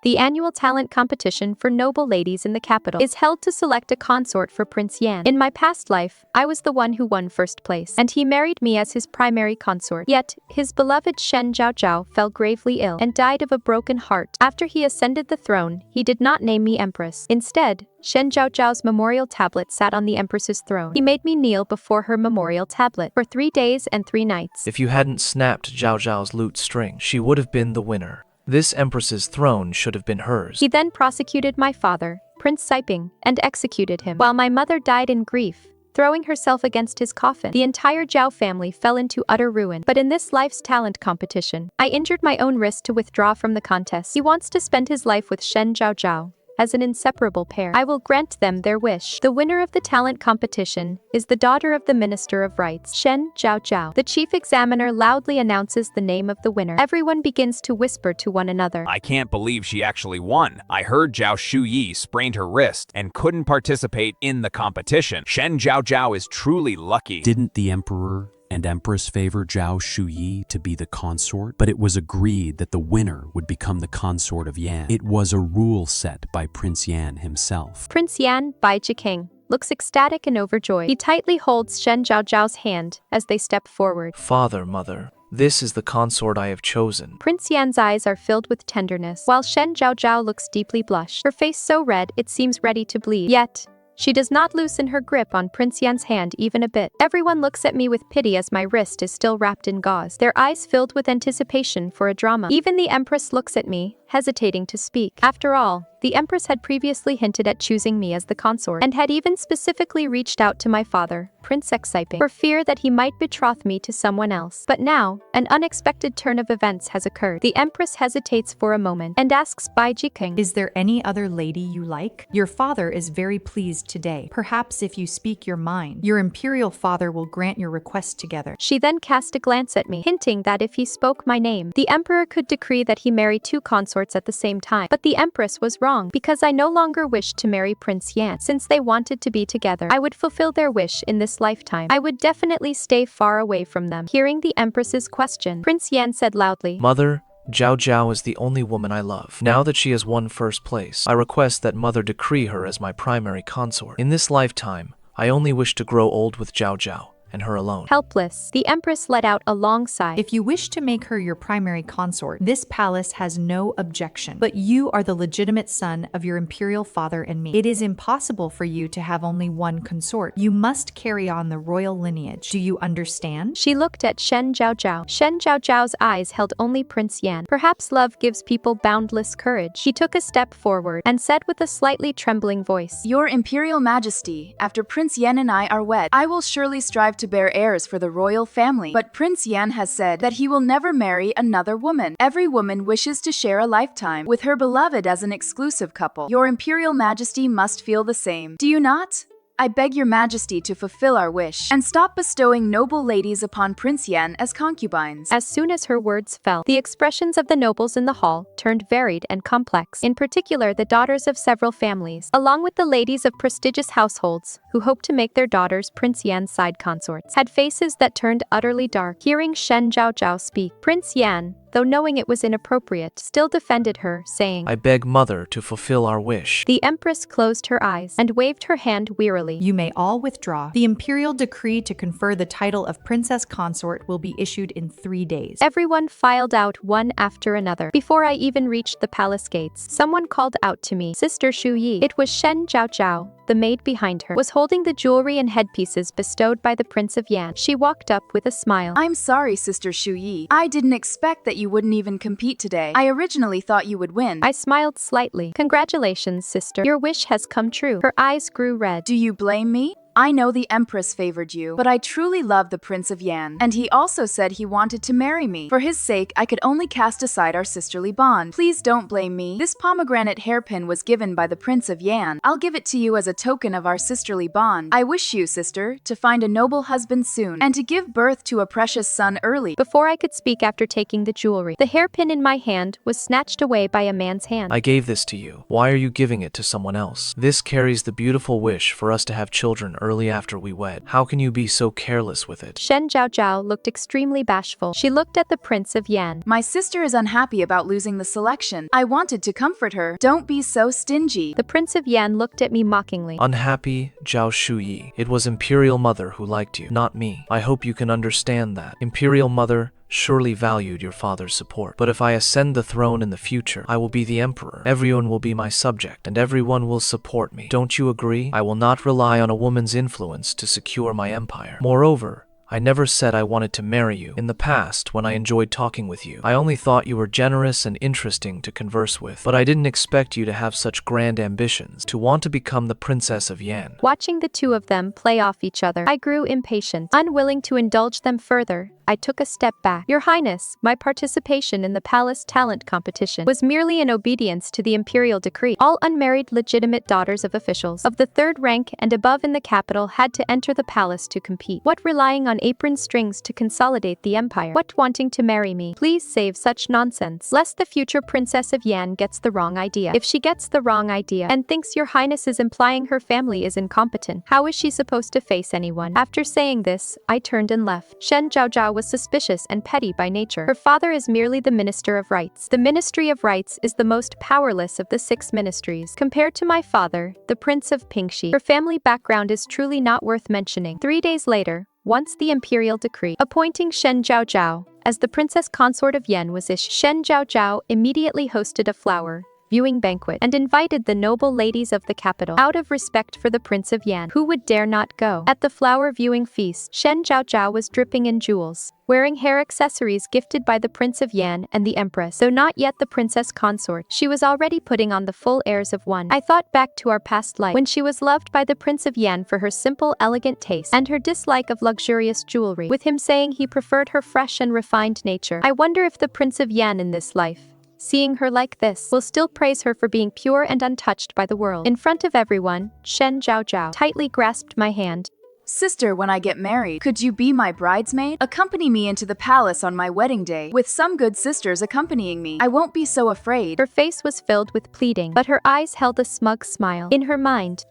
The annual talent competition for noble ladies in the capital is held to select a consort for Prince Yan. In my past life, I was the one who won first place, and he married me as his primary consort. Yet, his beloved Shen Zhaozhao fell gravely ill and died of a broken heart. After he ascended the throne, he did not name me empress. Instead, Shen Zhaozhao's memorial tablet sat on the empress's throne. He made me kneel before her memorial tablet for 3 days and 3 nights. If you hadn't snapped Zhao Zhao's lute string, she would have been the winner. This empress's throne should have been hers. He then prosecuted my father, Prince Siping, and executed him, while my mother died in grief, throwing herself against his coffin. The entire Zhao family fell into utter ruin. But in this life's talent competition, I injured my own wrist to withdraw from the contest. He wants to spend his life with Shen Zhaozhao as an inseparable pair. I will grant them their wish. The winner of the talent competition is the daughter of the Minister of Rights, Shen Zhaozhao. The chief examiner loudly announces the name of the winner. Everyone begins to whisper to one another. I can't believe she actually won. I heard Zhao Shuyi sprained her wrist and couldn't participate in the competition. Shen Zhaozhao is truly lucky. Didn't the emperor and empress favor Zhao Shuyi to be the consort? But it was agreed that the winner would become the consort of Yan. It was a rule set by Prince Yan himself. Prince Yan, Bai Jiking, looks ecstatic and overjoyed. He tightly holds Shen Zhaozhao's hand as they step forward. Father, mother, this is the consort I have chosen. Prince Yan's eyes are filled with tenderness, while Shen Zhaozhao looks deeply blushed. Her face so red it seems ready to bleed. Yet, she does not loosen her grip on Prince Yan's hand even a bit. Everyone looks at me with pity as my wrist is still wrapped in gauze, their eyes filled with anticipation for a drama. Even the empress looks at me, hesitating to speak. After all, the empress had previously hinted at choosing me as the consort, and had even specifically reached out to my father, Prince Siping, for fear that he might betroth me to someone else. But now, an unexpected turn of events has occurred. The empress hesitates for a moment and asks Bai Jiking, "Is there any other lady you like? Your father is very pleased today. Perhaps if you speak your mind, your imperial father will grant your request together." She then cast a glance at me, hinting that if he spoke my name, the emperor could decree that he marry 2 consorts at the same time. But the empress was wrong, because I no longer wished to marry Prince Yan. Since they wanted to be together, I would fulfill their wish in this lifetime. I would definitely stay far away from them. Hearing the empress's question, Prince Yan said loudly, Mother, Zhao Zhao is the only woman I love. Now that she has won first place, I request that Mother decree her as my primary consort. In this lifetime, I only wish to grow old with Zhao Zhao and her alone. Helpless, the empress let out a long sigh. If you wish to make her your primary consort, this palace has no objection. But you are the legitimate son of your imperial father and me. It is impossible for you to have only one consort. You must carry on the royal lineage. Do you understand? She looked at Shen Zhaozhao. Shen Zhaozhao's eyes held only Prince Yan. Perhaps love gives people boundless courage. He took a step forward and said with a slightly trembling voice, Your Imperial Majesty, after Prince Yan and I are wed, I will surely strive to bear heirs for the royal family. But Prince Yan has said that he will never marry another woman. Every woman wishes to share a lifetime with her beloved as an exclusive couple. Your Imperial Majesty must feel the same. Do you not? I beg your majesty to fulfill our wish, and stop bestowing noble ladies upon Prince Yan as concubines. As soon as her words fell, the expressions of the nobles in the hall turned varied and complex. In particular, the daughters of several families, along with the ladies of prestigious households, who hoped to make their daughters Prince Yan's side consorts, had faces that turned utterly dark. Hearing Shen Zhaozhao speak, Prince Yan, though knowing it was inappropriate, still defended her, saying, I beg Mother to fulfill our wish. The empress closed her eyes and waved her hand wearily. You may all withdraw. The imperial decree to confer the title of princess consort will be issued in 3 days. Everyone filed out one after another. Before I even reached the palace gates, someone called out to me, Sister Shuyi. It was Shen Zhaozhao. The maid behind her was holding the jewelry and headpieces bestowed by the Prince of Yan. She walked up with a smile. I'm sorry, Sister Shuyi. I didn't expect that you wouldn't even compete today. I originally thought you would win. I smiled slightly. Congratulations, sister. Your wish has come true. Her eyes grew red. Do you blame me? I know the Empress favored you, but I truly love the Prince of Yan, and he also said he wanted to marry me. For his sake, I could only cast aside our sisterly bond. Please don't blame me. This pomegranate hairpin was given by the Prince of Yan. I'll give it to you as a token of our sisterly bond. I wish you, sister, to find a noble husband soon, and to give birth to a precious son early. Before I could speak after taking the jewelry, the hairpin in my hand was snatched away by a man's hand. I gave this to you. Why are you giving it to someone else? This carries the beautiful wish for us to have children early after we wed. How can you be so careless with it? Shen Zhaozhao looked extremely bashful. She looked at the Prince of Yan. My sister is unhappy about losing the selection. I wanted to comfort her. Don't be so stingy. The Prince of Yan looked at me mockingly. Unhappy, Zhao Shuyi. It was Imperial Mother who liked you, not me. I hope you can understand that. Imperial Mother surely valued your father's support. But if I ascend the throne in the future, I will be the emperor. Everyone will be my subject, and everyone will support me. Don't you agree? I will not rely on a woman's influence to secure my empire. Moreover, I never said I wanted to marry you. In the past, when I enjoyed talking with you, I only thought you were generous and interesting to converse with. But I didn't expect you to have such grand ambitions, to want to become the Princess of Yan. Watching the two of them play off each other, I grew impatient. Unwilling to indulge them further, I took a step back. Your Highness, my participation in the palace talent competition was merely in obedience to the imperial decree. All unmarried legitimate daughters of officials of the third rank and above in the capital had to enter the palace to compete. What relying on apron strings to consolidate the empire? What wanting to marry me? Please save such nonsense, lest the future Princess of Yan gets the wrong idea. If she gets the wrong idea and thinks your Highness is implying her family is incompetent, how is she supposed to face anyone? After saying this, I turned and left. Shen Zhaozhao was suspicious and petty by nature. Her father is merely the Minister of Rights. The Ministry of Rights is the most powerless of the 6 ministries. Compared to my father, the Prince of Pingxi, her family background is truly not worth mentioning. 3 days later, once the imperial decree appointing Shen Zhaozhao as the princess consort of Yan was issued, Shen Zhaozhao immediately hosted a flower viewing banquet and invited the noble ladies of the capital. Out of respect for the Prince of Yan, who would dare not go? At the flower viewing feast, Shen Zhaozhao was dripping in jewels, wearing hair accessories gifted by the Prince of Yan and the Empress. Though not yet the princess consort, she was already putting on the full airs of one. I thought back to our past life, when she was loved by the Prince of Yan for her simple, elegant taste and her dislike of luxurious jewelry, with him saying he preferred her fresh and refined nature. I wonder if the Prince of Yan in this life, seeing her like this, will still praise her for being pure and untouched by the world. In front of everyone, Shen Zhaozhao tightly grasped my hand. Sister, when I get married, could you be my bridesmaid? Accompany me into the palace on my wedding day, with some good sisters accompanying me. I won't be so afraid. Her face was filled with pleading, but her eyes held a smug smile. In her mind,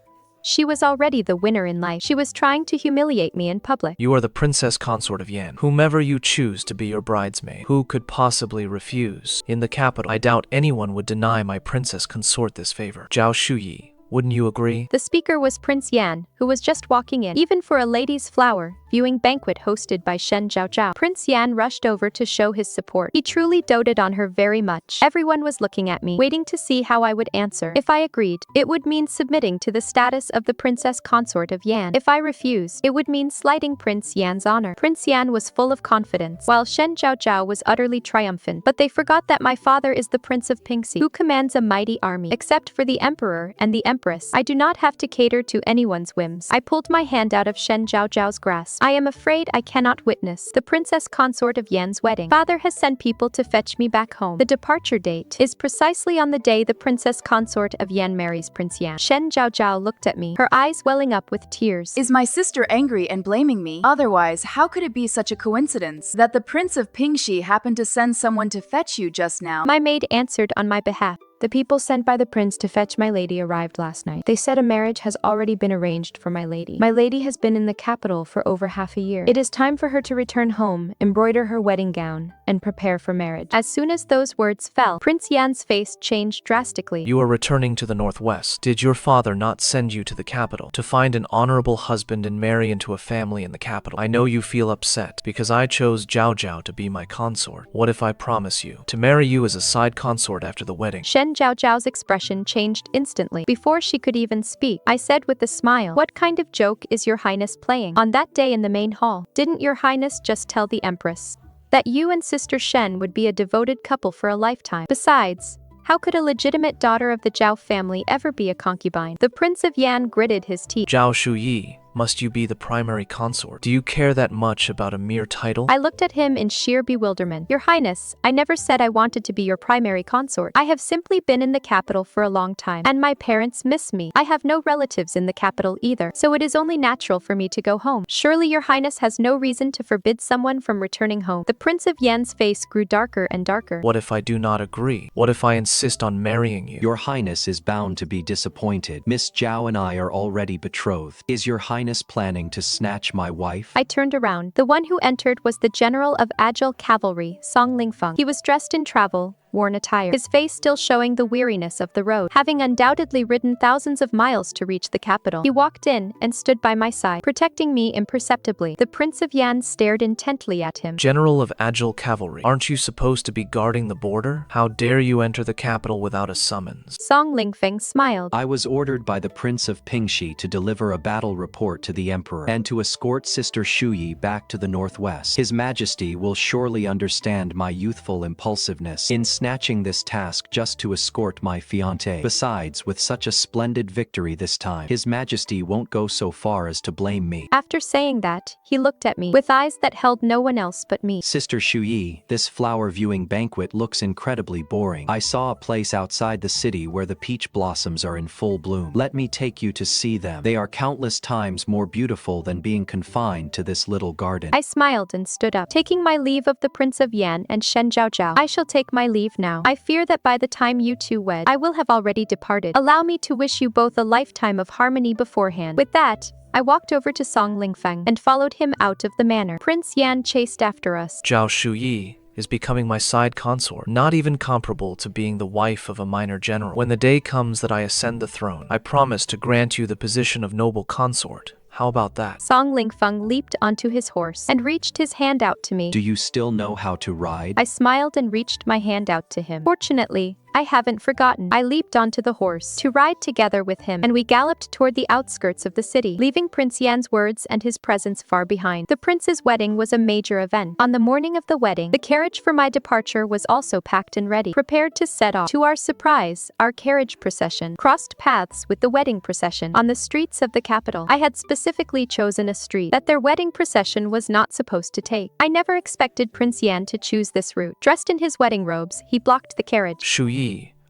she was already the winner in life. She was trying to humiliate me in public. You are the princess consort of Yan. Whomever you choose to be your bridesmaid, who could possibly refuse? In the capital, I doubt anyone would deny my princess consort this favor. Zhao Shuyi, wouldn't you agree? The speaker was Prince Yan, who was just walking in. Even for a lady's flower viewing banquet hosted by Shen Zhaozhao, Prince Yan rushed over to show his support. He truly doted on her very much. Everyone was looking at me, waiting to see how I would answer. If I agreed, it would mean submitting to the status of the princess consort of Yan. If I refused, it would mean slighting Prince Yan's honor. Prince Yan was full of confidence, while Shen Zhaozhao was utterly triumphant. But they forgot that my father is the Prince of Pingxi, who commands a mighty army. Except for the Emperor and the Empress, I do not have to cater to anyone's whims. I pulled my hand out of Shen Zhaozhao's grasp. I am afraid I cannot witness the princess consort of Yan's wedding. Father has sent people to fetch me back home. The departure date is precisely on the day the princess consort of Yan marries Prince Yan. Shen Zhaozhao looked at me, her eyes welling up with tears. Is my sister angry and blaming me? Otherwise, how could it be such a coincidence that the Prince of Pingxi happened to send someone to fetch you just now? My maid answered on my behalf. The people sent by the prince to fetch my lady arrived last night. They said a marriage has already been arranged for my lady. My lady has been in the capital for over half a year. It is time for her to return home, embroider her wedding gown, and prepare for marriage. As soon as those words fell, Prince Yan's face changed drastically. You are returning to the northwest. Did your father not send you to the capital to find an honorable husband and marry into a family in the capital? I know you feel upset because I chose Zhao Zhao to be my consort. What if I promise you to marry you as a side consort after the wedding? Shen Zhaozhao's expression changed instantly. Before she could even speak, I said with a smile, "What kind of joke is your highness playing? On that day in the main hall, didn't your highness just tell the empress that you and sister Shen would be a devoted couple for a lifetime? Besides, how could a legitimate daughter of the Zhao family ever be a concubine?" The Prince of Yan gritted his teeth. Zhao Shuyi, must you be the primary consort? Do you care that much about a mere title? I looked at him in sheer bewilderment. Your Highness, I never said I wanted to be your primary consort. I have simply been in the capital for a long time, and my parents miss me. I have no relatives in the capital either, so it is only natural for me to go home. Surely your Highness has no reason to forbid someone from returning home. The Prince of Yan's face grew darker and darker. What if I do not agree? What if I insist on marrying you? Your Highness is bound to be disappointed. Miss Zhao and I are already betrothed. Is your Highness Highness planning to snatch my wife? I turned around. The one who entered was the General of Agile Cavalry, Song Lingfeng. He was dressed in travel, worn attire, his face still showing the weariness of the road, having undoubtedly ridden thousands of miles to reach the capital. He walked in and stood by my side, protecting me imperceptibly. The Prince of Yan stared intently at him. General of Agile Cavalry, aren't you supposed to be guarding the border? How dare you enter the capital without a summons? Song Lingfeng smiled. I was ordered by the Prince of Pingxi to deliver a battle report to the Emperor and to escort Sister Shuyi back to the northwest. His Majesty will surely understand my youthful impulsiveness in snatching this task just to escort my fiancée. Besides, with such a splendid victory this time, His Majesty won't go so far as to blame me. After saying that, he looked at me with eyes that held no one else but me. Sister Shuyi, this flower viewing banquet looks incredibly boring. I saw a place outside the city where the peach blossoms are in full bloom. Let me take you to see them. They are countless times more beautiful than being confined to this little garden. I smiled and stood up, taking my leave of the Prince of Yan and Shen Zhaozhao. I shall take my leave now. I fear that by the time you two wed, I will have already departed. Allow me to wish you both a lifetime of harmony beforehand. With that, I walked over to Song Lingfeng and followed him out of the manor. Prince Yan chased after us. Zhao Shuyi is becoming my side consort, not even comparable to being the wife of a minor general. When the day comes that I ascend the throne, I promise to grant you the position of noble consort. How about that? Song Lingfeng leaped onto his horse and reached his hand out to me. Do you still know how to ride? I smiled and reached my hand out to him. Fortunately, I haven't forgotten. I leaped onto the horse to ride together with him, and we galloped toward the outskirts of the city, leaving Prince Yan's words and his presence far behind. The prince's wedding was a major event. On the morning of the wedding, the carriage for my departure was also packed and ready, prepared to set off. To our surprise, our carriage procession crossed paths with the wedding procession on the streets of the capital. I had specifically chosen a street that their wedding procession was not supposed to take. I never expected Prince Yan to choose this route. Dressed in his wedding robes, he blocked the carriage. Shuyi,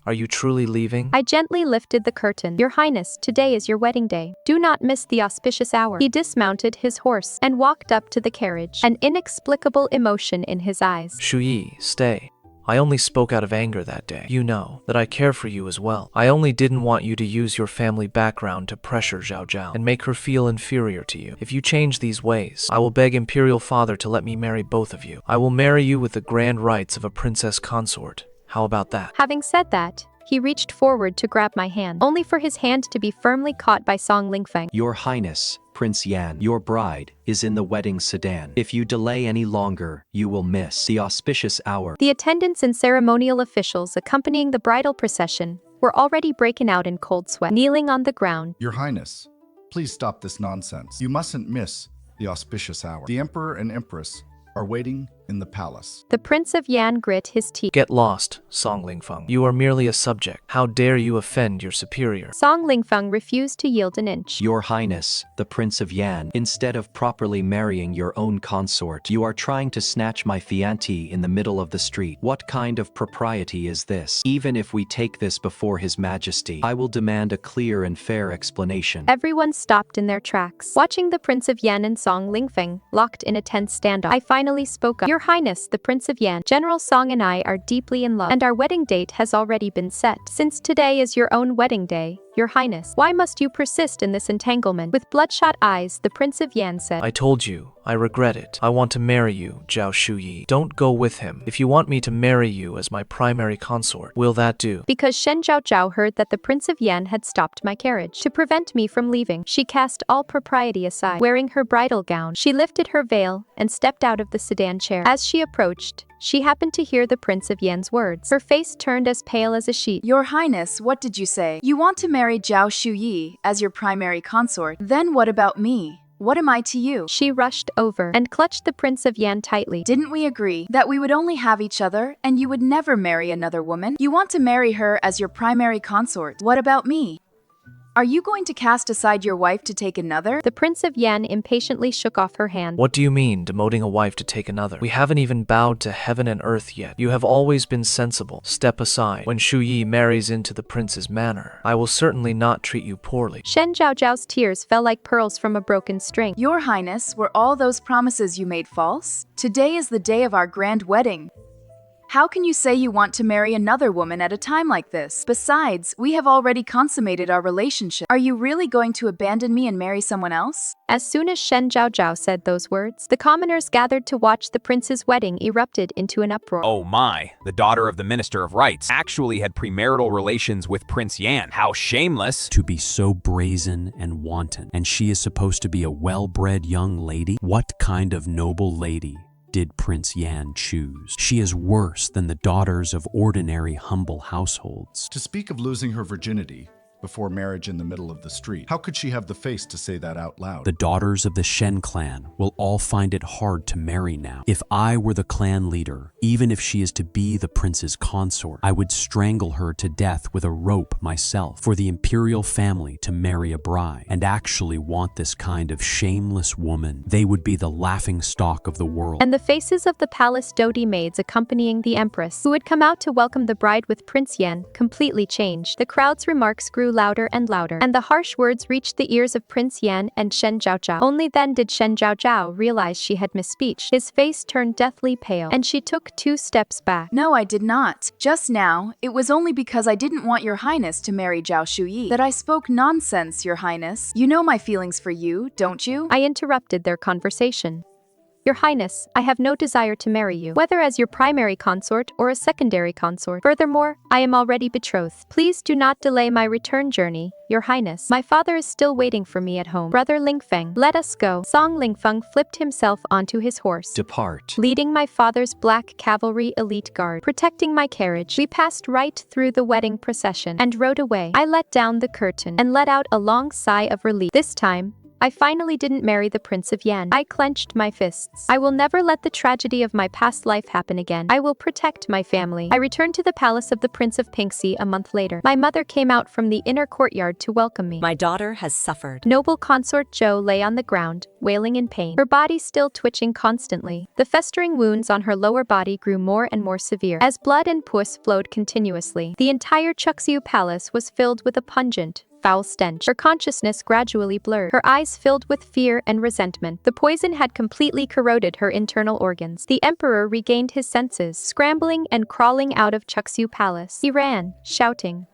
are you truly leaving? I gently lifted the curtain. Your Highness, today is your wedding day. Do not miss the auspicious hour. He dismounted his horse and walked up to the carriage, an inexplicable emotion in his eyes. Shuyi, stay. I only spoke out of anger that day. You know that I care for you as well. I only didn't want you to use your family background to pressure Zhao Zhao and make her feel inferior to you. If you change these ways, I will beg Imperial Father to let me marry both of you. I will marry you with the grand rights of a princess consort. How about that? Having said that, he reached forward to grab my hand, only for his hand to be firmly caught by Song Lingfeng. Your Highness, Prince Yan, your bride, is in the wedding sedan. If you delay any longer, you will miss the auspicious hour. The attendants and ceremonial officials accompanying the bridal procession were already breaking out in cold sweat, kneeling on the ground. Your Highness, please stop this nonsense. You mustn't miss the auspicious hour. The Emperor and Empress are waiting in the palace. The Prince of Yan grit his teeth. Get lost, Song Lingfeng. You are merely a subject. How dare you offend your superior? Song Lingfeng refused to yield an inch. Your Highness, the Prince of Yan, instead of properly marrying your own consort, you are trying to snatch my fiancée in the middle of the street. What kind of propriety is this? Even if we take this before His Majesty, I will demand a clear and fair explanation. Everyone stopped in their tracks, watching the Prince of Yan and Song Lingfeng locked in a tense standoff. I finally spoke up. Your Highness, the Prince of Yan, General Song and I are deeply in love, and our wedding date has already been set. Since today is your own wedding day, Your Highness, why must you persist in this entanglement? With bloodshot eyes, the Prince of Yan said, I told you, I regret it. I want to marry you, Zhao Shuyi. Don't go with him. If you want me to marry you as my primary consort, will that do? Because Shen Zhaozhao heard that the Prince of Yan had stopped my carriage. To prevent me from leaving, she cast all propriety aside. Wearing her bridal gown, she lifted her veil and stepped out of the sedan chair. As she approached, she happened to hear the Prince of Yan's words. Her face turned as pale as a sheet. Your Highness, what did you say? You want to marry Zhao Shuyi as your primary consort. Then what about me? What am I to you? She rushed over and clutched the Prince of Yan tightly. Didn't we agree that we would only have each other and you would never marry another woman? You want to marry her as your primary consort. What about me? Are you going to cast aside your wife to take another? The Prince of Yan impatiently shook off her hand. What do you mean, demoting a wife to take another? We haven't even bowed to heaven and earth yet. You have always been sensible. Step aside. When Shuyi marries into the prince's manor, I will certainly not treat you poorly. Shen Zhaozhao's tears fell like pearls from a broken string. Your Highness, were all those promises you made false? Today is the day of our grand wedding. How can you say you want to marry another woman at a time like this? Besides, we have already consummated our relationship. Are you really going to abandon me and marry someone else? As soon as Shen Zhaozhao said those words, the commoners gathered to watch the prince's wedding erupted into an uproar. Oh my, the daughter of the Minister of Rights actually had premarital relations with Prince Yan. How shameless. To be so brazen and wanton, and she is supposed to be a well-bred young lady? What kind of noble lady did Prince Yan choose? She is worse than the daughters of ordinary humble households. To speak of losing her virginity before marriage in the middle of the street, how could she have the face to say that out loud? The daughters of the Shen clan will all find it hard to marry now. If I were the clan leader, even if she is to be the prince's consort, I would strangle her to death with a rope myself for the imperial family to marry a bride and actually want this kind of shameless woman. They would be the laughing stock of the world. And the faces of the palace doty maids accompanying the empress, who had come out to welcome the bride with Prince Yan, completely changed. The crowd's remarks grew louder and louder, and the harsh words reached the ears of Prince Yan and Shen Zhaozhao. Only then did Shen Zhaozhao realize she had misspeeched. His face turned deathly pale, and she took 2 steps back. No, I did not. Just now, it was only because I didn't want your highness to marry Zhao Shuyi that I spoke nonsense, your highness. You know my feelings for you, don't you? I interrupted their conversation. Your Highness, I have no desire to marry you, whether as your primary consort or a secondary consort. Furthermore, I am already betrothed. Please do not delay my return journey, Your Highness. My father is still waiting for me at home. Brother Lingfeng, let us go. Song Lingfeng flipped himself onto his horse. Depart. Leading my father's black cavalry elite guard, protecting my carriage, we passed right through the wedding procession and rode away. I let down the curtain and let out a long sigh of relief. This time, I finally didn't marry the Prince of Yan. I clenched my fists. I will never let the tragedy of my past life happen again. I will protect my family. I returned to the palace of the Prince of Pingxi a month later. My mother came out from the inner courtyard to welcome me. My daughter has suffered. Noble consort Zhou lay on the ground, wailing in pain, her body still twitching constantly. The festering wounds on her lower body grew more and more severe, as blood and pus flowed continuously. The entire Chuxiu palace was filled with a pungent, foul stench. Her consciousness gradually blurred, her eyes filled with fear and resentment. The poison had completely corroded her internal organs. The emperor regained his senses, scrambling and crawling out of Chuxiu Palace. He ran, shouting,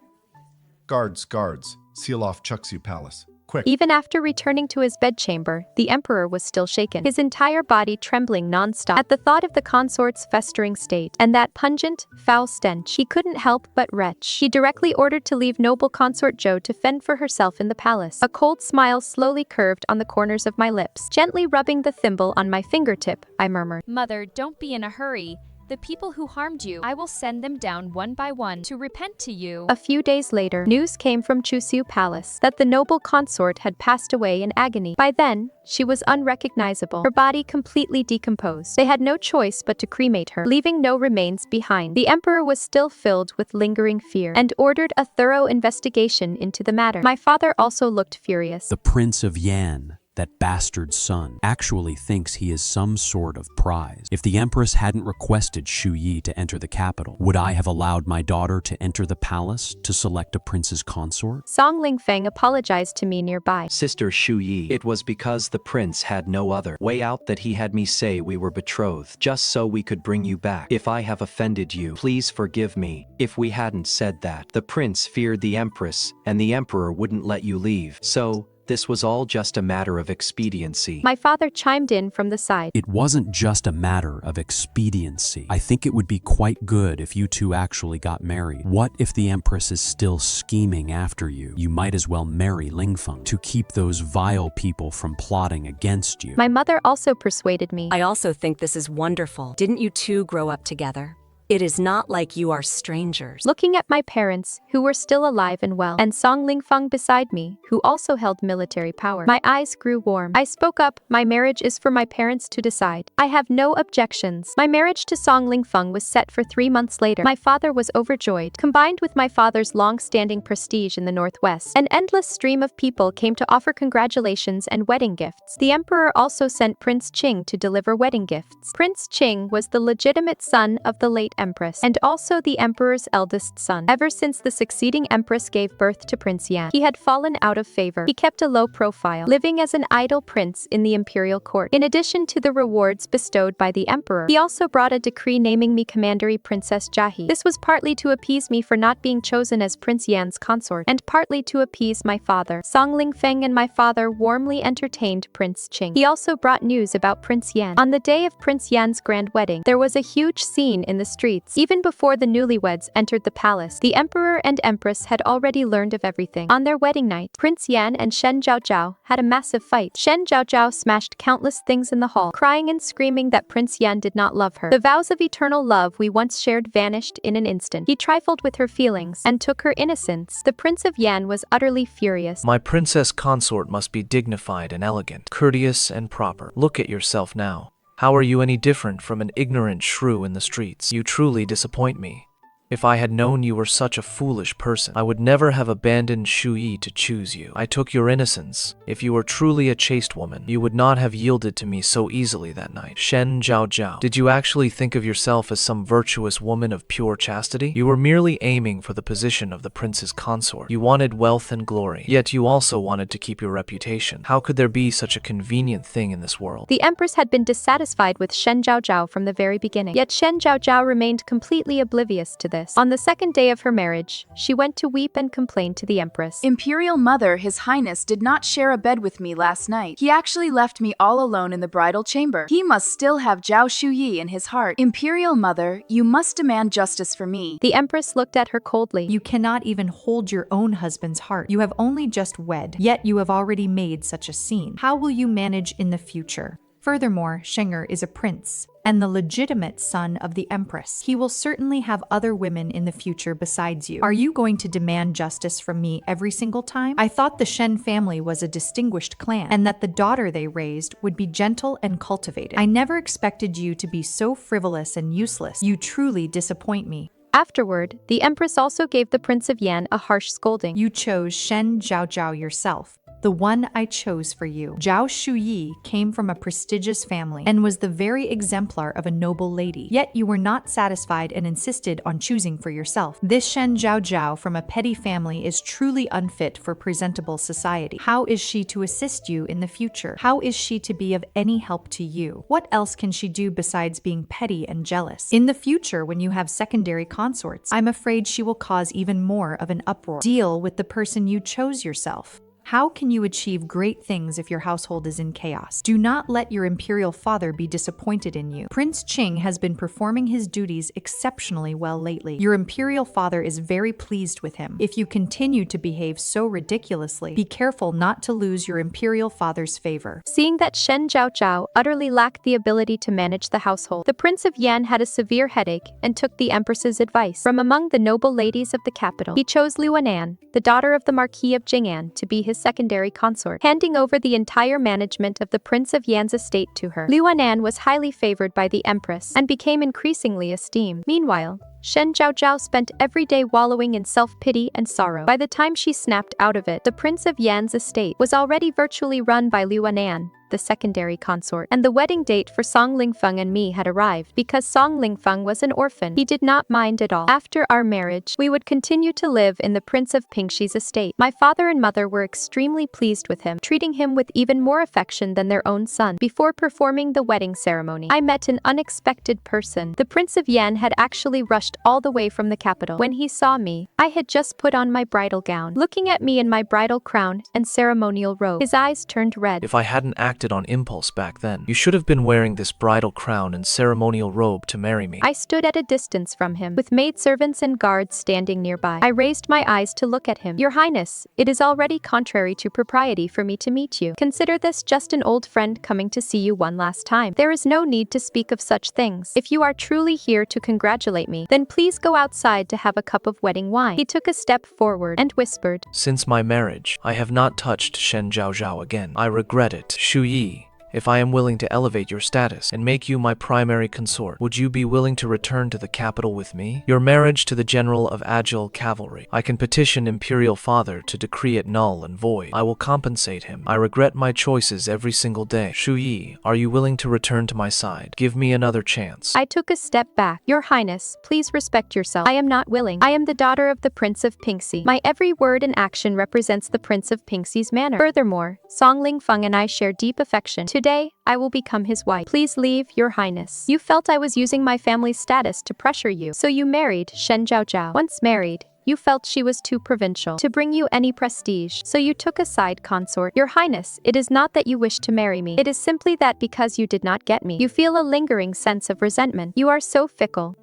Guards, guards, seal off Chuxiu Palace. Quick. Even after returning to his bedchamber, the emperor was still shaken, his entire body trembling non-stop. At the thought of the consort's festering state and that pungent, foul stench, he couldn't help but retch. He directly ordered to leave noble consort Zhou to fend for herself in the palace. A cold smile slowly curved on the corners of my lips. Gently rubbing the thimble on my fingertip, I murmured, Mother, don't be in a hurry. The people who harmed you, I will send them down one by one to repent to you. A few days later, news came from Chuxiu Palace that the noble consort had passed away in agony. By then, she was unrecognizable, her body completely decomposed. They had no choice but to cremate her, leaving no remains behind. The emperor was still filled with lingering fear and ordered a thorough investigation into the matter. My father also looked furious. The Prince of Yan, that bastard son, actually thinks he is some sort of prize. If the Empress hadn't requested Shuyi to enter the capital, would I have allowed my daughter to enter the palace to select a prince's consort? Song Lingfeng apologized to me nearby. Sister Shuyi, it was because the prince had no other way out that he had me say we were betrothed, just so we could bring you back. If I have offended you, please forgive me. If we hadn't said that, the prince feared the Empress, and the Emperor wouldn't let you leave. So, this was all just a matter of expediency. My father chimed in from the side. It wasn't just a matter of expediency. I think it would be quite good if you two actually got married. What if the Empress is still scheming after you? You might as well marry Lingfeng to keep those vile people from plotting against you. My mother also persuaded me. I also think this is wonderful. Didn't you two grow up together? It is not like you are strangers. Looking at my parents, who were still alive and well, and Song Lingfeng beside me, who also held military power, my eyes grew warm. I spoke up, my marriage is for my parents to decide. I have no objections. My marriage to Song Lingfeng was set for 3 months later. My father was overjoyed. Combined with my father's long-standing prestige in the Northwest, an endless stream of people came to offer congratulations and wedding gifts. The emperor also sent Prince Qing to deliver wedding gifts. Prince Qing was the legitimate son of the late empress, and also the emperor's eldest son. Ever since the succeeding empress gave birth to Prince Yan, he had fallen out of favor. He kept a low profile, living as an idle prince in the imperial court. In addition to the rewards bestowed by the emperor, he also brought a decree naming me Commandery Princess Jahi. This was partly to appease me for not being chosen as Prince Yan's consort, and partly to appease my father. Song Lingfeng and my father warmly entertained Prince Qing. He also brought news about Prince Yan. On the day of Prince Yan's grand wedding, there was a huge scene in the streets. Even before the newlyweds entered the palace, the emperor and empress had already learned of everything. On their wedding night, Prince Yan and Shen Zhaozhao had a massive fight. Shen Zhaozhao smashed countless things in the hall, crying and screaming that Prince Yan did not love her. The vows of eternal love we once shared vanished in an instant. He trifled with her feelings and took her innocence. The Prince of Yan was utterly furious. My princess consort must be dignified and elegant, courteous and proper. Look at yourself now. How are you any different from an ignorant shrew in the streets? You truly disappoint me. If I had known you were such a foolish person, I would never have abandoned Shuyi to choose you. I took your innocence. If you were truly a chaste woman, you would not have yielded to me so easily that night. Shen Zhaozhao, did you actually think of yourself as some virtuous woman of pure chastity? You were merely aiming for the position of the prince's consort. You wanted wealth and glory, yet you also wanted to keep your reputation. How could there be such a convenient thing in this world? The empress had been dissatisfied with Shen Zhaozhao from the very beginning, yet Shen Zhaozhao remained completely oblivious to this. On the second day of her marriage, she went to weep and complain to the empress. Imperial Mother, His Highness did not share a bed with me last night. He actually left me all alone in the bridal chamber. He must still have Zhao Shuyi in his heart. Imperial Mother, you must demand justice for me. The empress looked at her coldly. You cannot even hold your own husband's heart. You have only just wed, yet you have already made such a scene. How will you manage in the future? Furthermore, Shenger is a prince and the legitimate son of the empress. He will certainly have other women in the future besides you. Are you going to demand justice from me every single time? I thought the Shen family was a distinguished clan and that the daughter they raised would be gentle and cultivated. I never expected you to be so frivolous and useless. You truly disappoint me. Afterward, the empress also gave the Prince of Yan a harsh scolding. You chose Shen Zhaozhao yourself, the one I chose for you. Zhao Shuyi came from a prestigious family and was the very exemplar of a noble lady. Yet you were not satisfied and insisted on choosing for yourself. This Shen Zhaozhao from a petty family is truly unfit for presentable society. How is she to assist you in the future? How is she to be of any help to you? What else can she do besides being petty and jealous? In the future, when you have secondary consorts, I'm afraid she will cause even more of an uproar. Deal with the person you chose yourself. How can you achieve great things if your household is in chaos? Do not let your imperial father be disappointed in you. Prince Qing has been performing his duties exceptionally well lately. Your imperial father is very pleased with him. If you continue to behave so ridiculously, be careful not to lose your imperial father's favor. Seeing that Shen Zhaozhao utterly lacked the ability to manage the household, the Prince of Yan had a severe headache and took the empress's advice. From among the noble ladies of the capital, he chose Liu Anan, the daughter of the Marquis of Jing'an, to be his secondary consort, handing over the entire management of the Prince of Yan's estate to her. Liu Anan was highly favored by the empress and became increasingly esteemed. Meanwhile, Shen Zhaozhao spent every day wallowing in self-pity and sorrow. By the time she snapped out of it, the Prince of Yan's estate was already virtually run by Liu Anan, the secondary consort, and the wedding date for Song Lingfeng and me had arrived. Because Song Lingfeng was an orphan, he did not mind at all. After our marriage, we would continue to live in the Prince of Pingshi's estate. My father and mother were extremely pleased with him, treating him with even more affection than their own son. Before performing the wedding ceremony, I met an unexpected person. The Prince of Yan had actually rushed all the way from the capital. When he saw me, I had just put on my bridal gown. Looking at me in my bridal crown and ceremonial robe, his eyes turned red. If I hadn't acted on impulse back then, you should have been wearing this bridal crown and ceremonial robe to marry me. I stood at a distance from him, with maidservants and guards standing nearby. I raised my eyes to look at him. Your Highness, it is already contrary to propriety for me to meet you. Consider this just an old friend coming to see you one last time. There is no need to speak of such things. If you are truly here to congratulate me, then please go outside to have a cup of wedding wine. He took a step forward and whispered, Since my marriage, I have not touched Shen Zhaozhao again. I regret it. Shuyi, If I am willing to elevate your status and make you my primary consort, would you be willing to return to the capital with me? Your marriage to the general of Agile Cavalry. I can petition Imperial Father to decree it null and void. I will compensate him. I regret my choices every single day. Shuyi, are you willing to return to my side? Give me another chance. I took a step back. Your Highness, please respect yourself. I am not willing. I am the daughter of the Prince of Pingxi. My every word and action represents the Prince of Pingxi's manner. Furthermore, Song Lingfeng and I share deep affection. Today, I will become his wife. Please leave, Your Highness. You felt I was using my family's status to pressure you, so you married Shen Zhaozhao. Once married, you felt she was too provincial to bring you any prestige, so you took a side consort. Your Highness, it is not that you wish to marry me. It is simply that because you did not get me, you feel a lingering sense of resentment. You are so fickle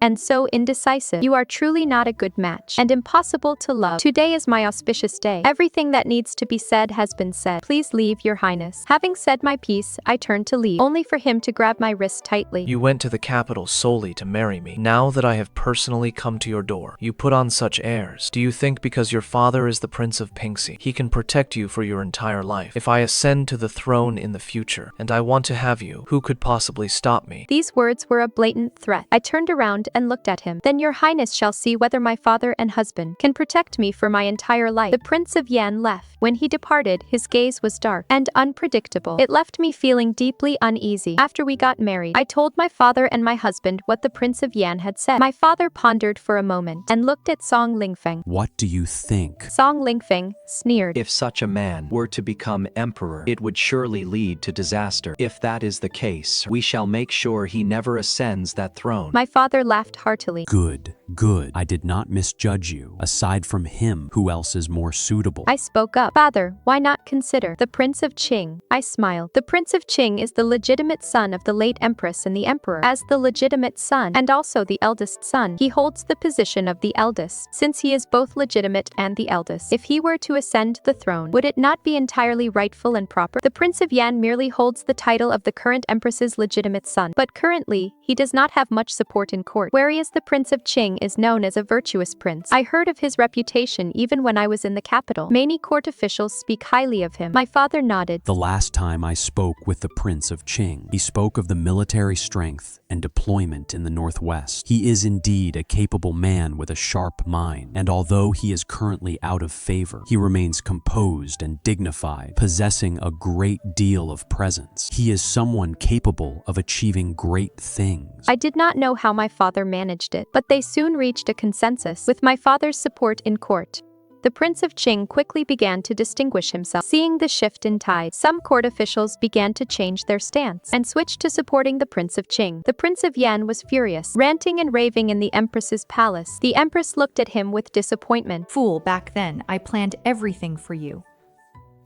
and so indecisive. You are truly not a good match and impossible to love. Today is my auspicious day. Everything that needs to be said has been said. Please leave, Your Highness. Having said my piece, I turned to leave, only for him to grab my wrist tightly. You went to the capital solely to marry me. Now that I have personally come to your door, you put on such airs. Do you think because your father is the Prince of Pingxi, he can protect you for your entire life? If I ascend to the throne in the future, and I want to have you, who could possibly stop me? These words were a blatant threat. I turned around and looked at him. Then Your Highness shall see whether my father and husband can protect me for my entire life. The Prince of Yan left. When he departed, his gaze was dark and unpredictable. It left me feeling deeply uneasy. After we got married, I told my father and my husband what the Prince of Yan had said. My father pondered for a moment and looked at Song Lingfeng. What do you think? Song Lingfeng sneered. If such a man were to become emperor, it would surely lead to disaster. If that is the case, we shall make sure he never ascends that throne. My father laughed heartily. Good, good. I did not misjudge you. Aside from him, who else is more suitable? I spoke up. Father, why not consider the Prince of Qing? I smiled. The Prince of Qing is the legitimate son of the late Empress and the Emperor. As the legitimate son, and also the eldest son, he holds the position of the eldest, since he is both legitimate and the eldest. If he were to ascend the throne, would it not be entirely rightful and proper? The Prince of Yan merely holds the title of the current Empress's legitimate son, but currently, he does not have much support in court, whereas the Prince of Qing is known as a virtuous prince. I heard of his reputation even when I was in the capital. Many court officials speak highly of him. My father nodded. The last time I spoke with the Prince of Qing, he spoke of the military strength and deployment in the Northwest. He is indeed a capable man with a sharp mind, and although he is currently out of favor, he remains composed and dignified, possessing a great deal of presence. He is someone capable of achieving great things. I did not know how my father managed it, but they soon reached a consensus with my father's support in court. The Prince of Qing quickly began to distinguish himself. Seeing the shift in tide, some court officials began to change their stance and switched to supporting the Prince of Qing. The Prince of Yan was furious, ranting and raving in the Empress's palace. The Empress looked at him with disappointment. Fool, back then, I planned everything for you.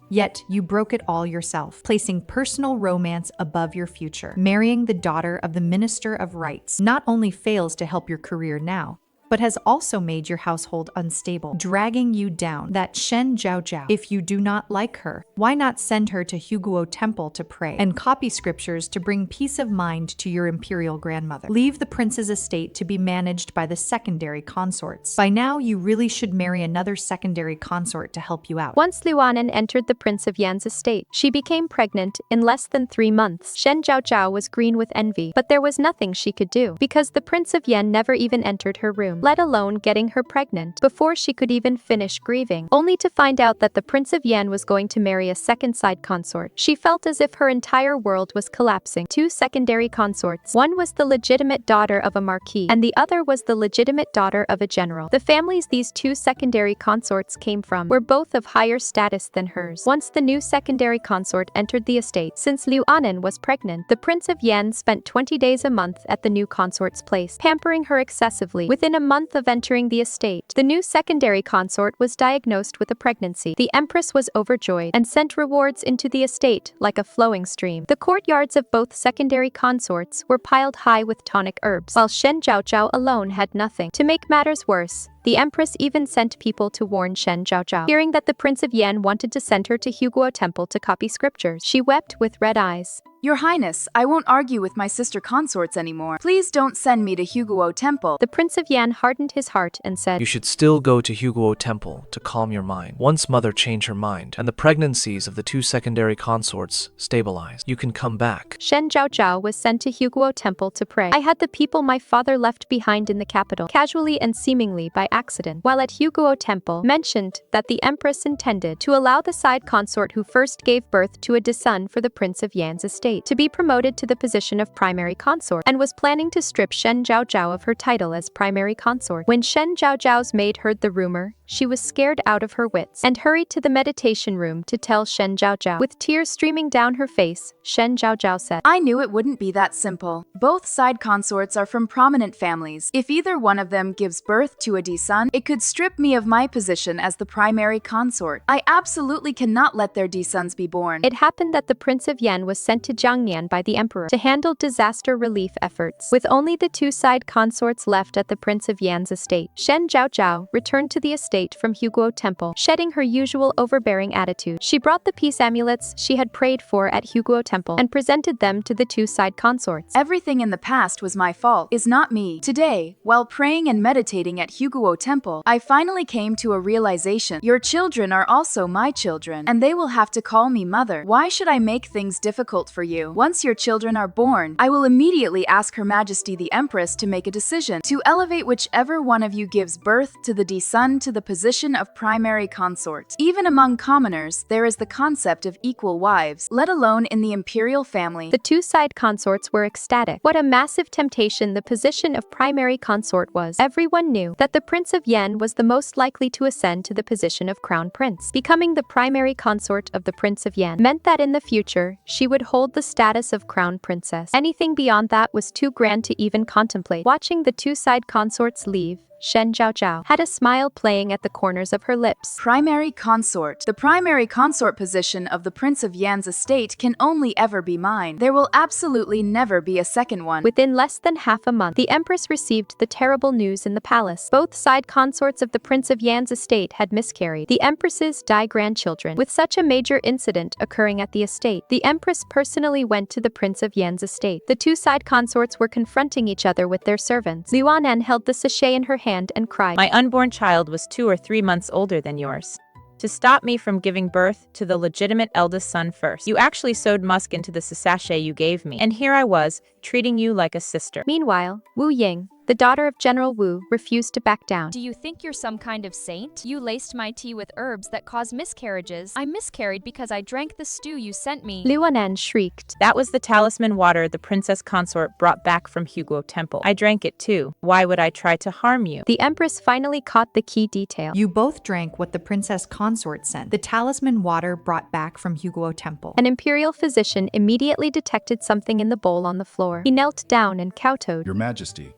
Yet, you broke it all yourself, placing personal romance above your future. Marrying the daughter of the Minister of Rights not only fails to help your career now, but has also made your household unstable, dragging you down. That Shen Zhaozhao, if you do not like her, why not send her to Huguo Temple to pray and copy scriptures to bring peace of mind to your imperial grandmother? Leave the prince's estate to be managed by the secondary consorts. By now, you really should marry another secondary consort to help you out. Once Luanan entered the Prince of Yan's estate, she became pregnant in less than 3 months. Shen Zhaozhao was green with envy, but there was nothing she could do, because the Prince of Yan never even entered her room, let alone getting her pregnant, before she could even finish grieving, only to find out that the Prince of Yan was going to marry a second side consort. She felt as if her entire world was collapsing. 2 secondary consorts. One was the legitimate daughter of a marquis, and the other was the legitimate daughter of a general. The families these 2 secondary consorts came from were both of higher status than hers. Once the new secondary consort entered the estate, since Liu Anan was pregnant, the Prince of Yan spent 20 days a month at the new consort's place, pampering her excessively. Within a month of entering the estate, the new secondary consort was diagnosed with a pregnancy. The Empress was overjoyed and sent rewards into the estate like a flowing stream. The courtyards of both secondary consorts were piled high with tonic herbs, while Shen Zhaozhao alone had nothing. To make matters worse, The empress even sent people to warn Shen Zhaozhao. Hearing that the Prince of Yan wanted to send her to Huguo Temple to copy scriptures, she wept with red eyes. Your Highness, I won't argue with my sister consorts anymore. Please don't send me to Huguo Temple. The Prince of Yan hardened his heart and said, You should still go to Huguo Temple to calm your mind. Once mother changed her mind, and the pregnancies of the 2 secondary consorts stabilized, you can come back. Shen Zhaozhao was sent to Huguo Temple to pray. I had the people my father left behind in the capital, casually and seemingly by accident, while at Huguo Temple, mentioned that the empress intended to allow the side consort who first gave birth to a son for the Prince of Yan's estate to be promoted to the position of primary consort, and was planning to strip Shen Zhaozhao of her title as primary consort. When Shen Zhaozhao's maid heard the rumor, she was scared out of her wits and hurried to the meditation room to tell Shen Zhaozhao. With tears streaming down her face, Shen Zhaozhao said, I knew it wouldn't be that simple. Both side consorts are from prominent families. If either one of them gives birth to a son, it could strip me of my position as the primary consort. I absolutely cannot let their sons be born. It happened that the Prince of Yan was sent to Jiangnan by the emperor to handle disaster relief efforts. With only the 2 side consorts left at the Prince of Yan's estate, Shen Zhaozhao returned to the estate from Huguo Temple, shedding her usual overbearing attitude. She brought the peace amulets she had prayed for at Huguo Temple and presented them to the 2 side consorts. Everything in the past was my fault, is not me. Today, while praying and meditating at Huguo Temple, I finally came to a realization. Your children are also my children, and they will have to call me mother. Why should I make things difficult for you? Once your children are born, I will immediately ask Her Majesty the Empress to make a decision to elevate whichever one of you gives birth to the son to the position of primary consort. Even among commoners, there is the concept of equal wives, let alone in the imperial family. The 2 side consorts were ecstatic. What a massive temptation the position of primary consort was. Everyone knew that the Prince of Yan was the most likely to ascend to the position of crown prince. Becoming the primary consort of the Prince of Yan meant that in the future, she would hold the status of crown princess. Anything beyond that was too grand to even contemplate. Watching the 2 side consorts leave, Shen Zhaozhao had a smile playing at the corners of her lips. Primary consort. The primary consort position of the Prince of Yan's estate can only ever be mine. There will absolutely never be a second one. Within less than half a month, the empress received the terrible news in the palace. Both side consorts of the Prince of Yan's estate had miscarried. The empress's grandchildren. With such a major incident occurring at the estate, the empress personally went to the Prince of Yan's estate. The 2 side consorts were confronting each other with their servants. Liuanen held the sachet in her hand and cried, My unborn child was 2 or 3 months older than yours. To stop me from giving birth to the legitimate eldest son first, you actually sewed musk into the sachet you gave me, and here I was, treating you like a sister. Meanwhile, Wu Ying, the daughter of General Wu, refused to back down. Do you think you're some kind of saint? You laced my tea with herbs that cause miscarriages. I miscarried because I drank the stew you sent me. Liuanen shrieked. That was the talisman water the princess consort brought back from Huguo Temple. I drank it too. Why would I try to harm you? The empress finally caught the key detail. You both drank what the princess consort sent, the talisman water brought back from Huguo Temple. An imperial physician immediately detected something in the bowl on the floor. He knelt down and kowtowed. Your Majesty,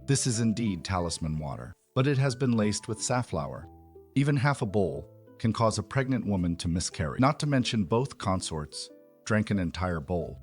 this is indeed talisman water, but it has been laced with safflower. Even half a bowl can cause a pregnant woman to miscarry. Not to mention both consorts drank an entire bowl.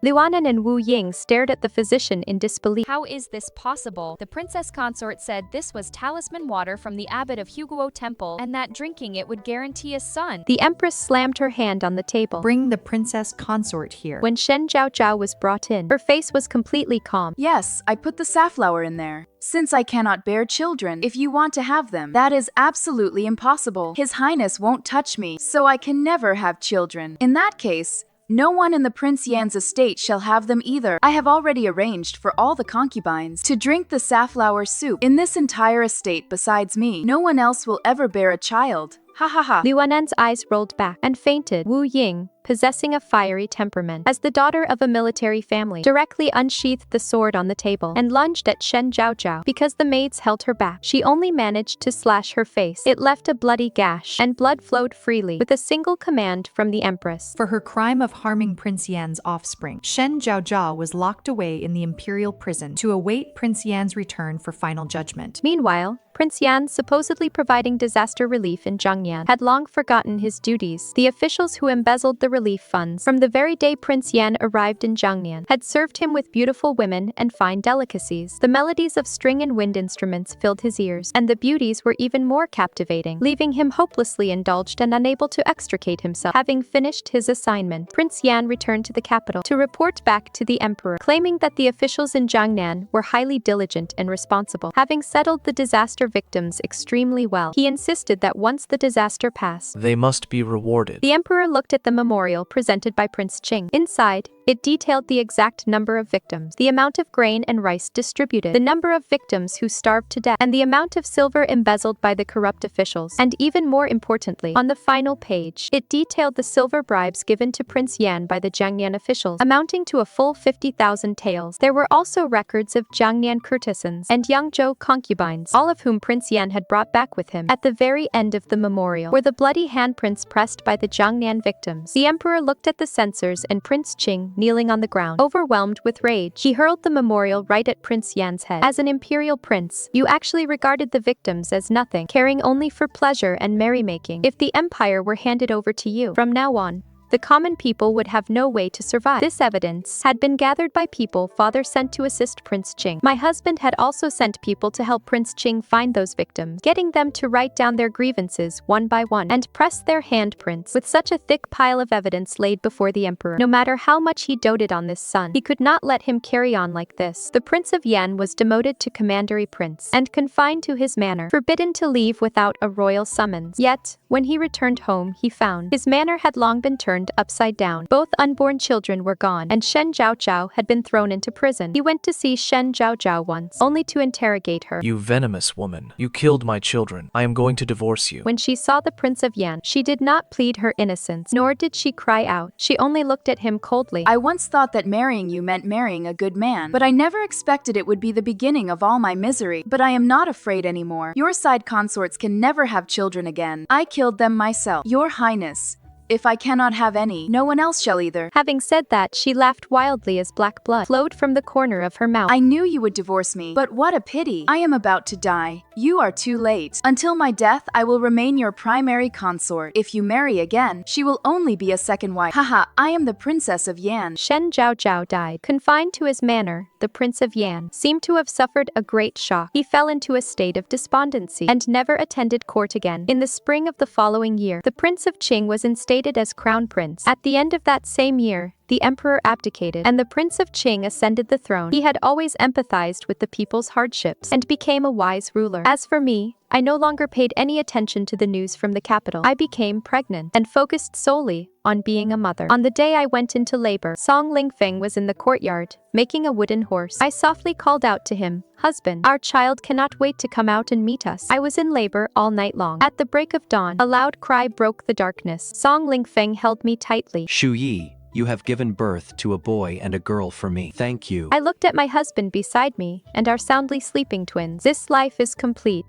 Liuanen and Wu Ying stared at the physician in disbelief. How is this possible? The princess consort said this was talisman water from the abbot of Huguo Temple, and that drinking it would guarantee a son. The empress slammed her hand on the table. Bring the princess consort here. When Shen Zhaozhao was brought in, her face was completely calm. Yes, I put the safflower in there. Since I cannot bear children, if you want to have them, that is absolutely impossible. His Highness won't touch me, so I can never have children. In that case, no one in the Prince Yan's estate shall have them either. I have already arranged for all the concubines to drink the safflower soup. In this entire estate besides me, no one else will ever bear a child. Ha ha ha. Liuanen's eyes rolled back and fainted. Wu Ying, possessing a fiery temperament, as the daughter of a military family, directly unsheathed the sword on the table and lunged at Shen Zhaozhao. Because the maids held her back, she only managed to slash her face. It left a bloody gash, and blood flowed freely, with a single command from the empress. For her crime of harming Prince Yan's offspring, Shen Zhaozhao was locked away in the imperial prison to await Prince Yan's return for final judgment. Meanwhile, Prince Yan, supposedly providing disaster relief in Jiangnan, had long forgotten his duties. The officials who embezzled the relief funds. From the very day Prince Yan arrived in Jiangnan, had served him with beautiful women and fine delicacies. The melodies of string and wind instruments filled his ears, and the beauties were even more captivating, leaving him hopelessly indulged and unable to extricate himself. Having finished his assignment, Prince Yan returned to the capital to report back to the emperor, claiming that the officials in Jiangnan were highly diligent and responsible. Having settled the disaster victims extremely well, he insisted that once the disaster passed, They must be rewarded. the emperor looked at the memorial presented by Prince Qing. Inside, it detailed the exact number of victims, the amount of grain and rice distributed, the number of victims who starved to death, and the amount of silver embezzled by the corrupt officials. And even more importantly, on the final page, it detailed the silver bribes given to Prince Yan by the Jiangnan officials, amounting to a full 50,000 taels. There were also records of Jiangnan courtesans and Yangzhou concubines, all of whom Prince Yan had brought back with him. At the very end of the memorial were the bloody handprints pressed by the Jiangnan victims. The emperor looked at the censors and Prince Qing kneeling on the ground. Overwhelmed with rage, he hurled the memorial right at Prince Yan's head. As an imperial prince, you actually regarded the victims as nothing, caring only for pleasure and merrymaking. If the empire were handed over to you, from now on, the common people would have no way to survive. This evidence had been gathered by people father sent to assist Prince Qing. My husband had also sent people to help Prince Qing find those victims, getting them to write down their grievances one by one and press their handprints. With such a thick pile of evidence laid before the emperor, no matter how much he doted on this son, he could not let him carry on like this. The Prince of Yan was demoted to commandery prince and confined to his manor, forbidden to leave without a royal summons. Yet, when he returned home, he found his manor had long been turned upside down. Both unborn children were gone, and Shen Zhaozhao had been thrown into prison. He went to see Shen Zhaozhao once, only to interrogate her. You venomous woman. You killed my children. I am going to divorce you. When she saw the Prince of Yan, she did not plead her innocence, nor did she cry out. She only looked at him coldly. I once thought that marrying you meant marrying a good man, but I never expected it would be the beginning of all my misery. But I am not afraid anymore. Your side consorts can never have children again. I killed them myself. Your Highness, if I cannot have any, no one else shall either. Having said that, she laughed wildly as black blood flowed from the corner of her mouth. I knew you would divorce me, but what a pity. I am about to die. You are too late. Until my death, I will remain your primary consort. If you marry again, she will only be a second wife. Haha, I am the Princess of Yan. Shen Zhaozhao died. Confined to his manor, the Prince of Yan seemed to have suffered a great shock. He fell into a state of despondency and never attended court again. In the spring of the following year, the Prince of Qing was instated as crown prince. At the end of that same year, the emperor abdicated, and the Prince of Qing ascended the throne. He had always empathized with the people's hardships and became a wise ruler. As for me, I no longer paid any attention to the news from the capital. I became pregnant and focused solely on being a mother. On the day I went into labor, Song Lingfeng was in the courtyard, making a wooden horse. I softly called out to him, "Husband, our child cannot wait to come out and meet us." I was in labor all night long. At the break of dawn, a loud cry broke the darkness. Song Lingfeng held me tightly. Shuyi, you have given birth to a boy and a girl for me. Thank you. I looked at my husband beside me and our soundly sleeping twins. This life is complete.